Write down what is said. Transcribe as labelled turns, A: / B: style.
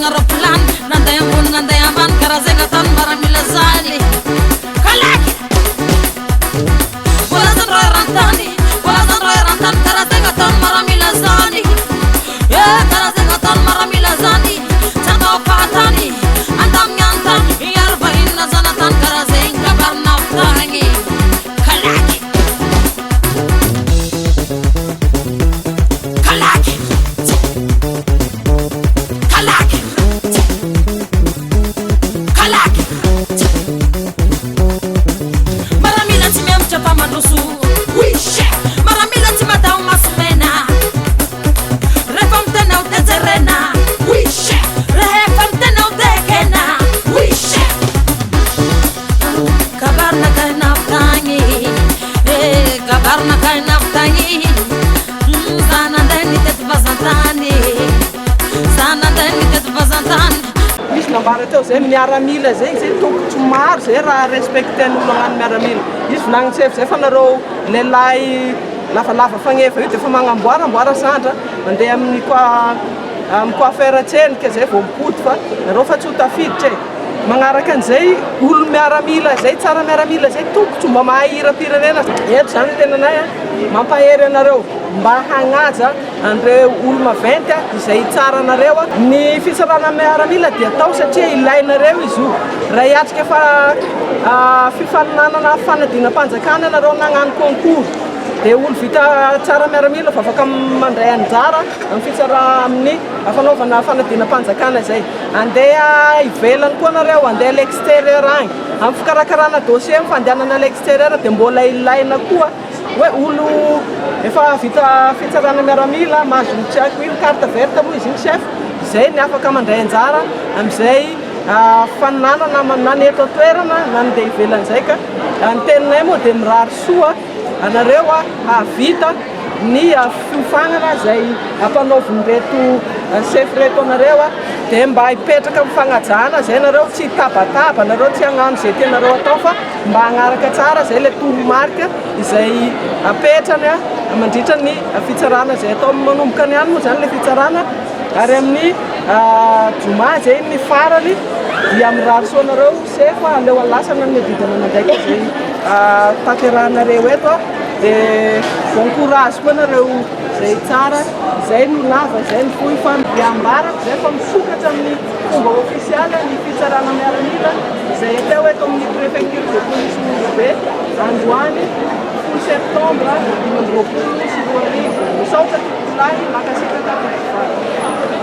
A: Nandegna roplan, nandeha ambony nandeha ambany karaha zegny ataony maramila zany kalaky volazandro erantany karaha zegny ataony maramila zany karaha zegny ataony maramila zany tsy andao fahatany andamigny antany iaro vahinina zanatany karaha zegny gabarinavitagny kalaky kalaky kalaky kalaky maramila tsy miamitra mpamandroso wishe maramila tsy matao masomena rehefa mitena ho tejerena wishe rehefa mitena ho tekena wishe gabarina kahinavitagny gabarina kahinavitagny zanandeny tety vazantany zanandeny tety vazantany
B: misy nambara teo zay miaramila zegny zay tokotry maro zay raha respecten'olo agnano miaramila izy volagnitsefy zay fa nareo lehilahy lavalava fagnefa io dia efa magnamboaramboara sandra mandeha amin'ny coiffeur tsenika zay vao mipody fa nareo fa tsy ho tafiditra e magnaraka an'izay olo miaramila zay tsara miaramila zay tokotry mba mahahira-pirenena eto zany tena anay mampahery anareo mba hagnaja andreo olo maventy izay tsara anareo ny fitsarana miaramila dia atao satria ilainareo izy io raha hiatrika fa fifaninanana fanadinam-panjakana anareo nagnano concours dia olo vita tsara miaramila fa afaka mandray anjara amin'ny fitsara amin'ny fanaovana fanadinam-panjakana zay andeha ivelany koa anareo andeha à l'extérieur agny amin'ny fikarakarana dossier amin'ny fandehanana à l'extérieur dia mbola ilaina koa hoe olo efa vita fitsarana miaramila mahazo tsy haiko ino carte verte moa izy iny chef zay ny afaka mandray anjara amin'izay faninanana nany eto toerana na ndeha ivelany zay ka ny teninay moa dia mirary soa anareo havita ny fiofagnana zay ampanaovin'reto chef reto anareo dia mba hipetraka amin'ny fagnajana zay nareo tsy tabataba nareo tsy hagnano zay tianareo atao fa mba hagnaraka tsara zay le toromarika izay apetrany mandritra ny fitsarana zay atao manomboka any any moa zany le fitsarana ary amin'ny joma zay ny farany dia mirary soanareo sefa aleo alasana ny didana mandraika zay taterahanareo eto dia bon courage koa nareo zay tsara zay no lava zay ny fohy fa miambarako zay fa misokatra amin'ny fomba ofisialy ny fitsarana miaramila zay atao eto amin'ny préfecture de police Molobe androany 10 septembre 2024 misaotra tokolahy makasika taty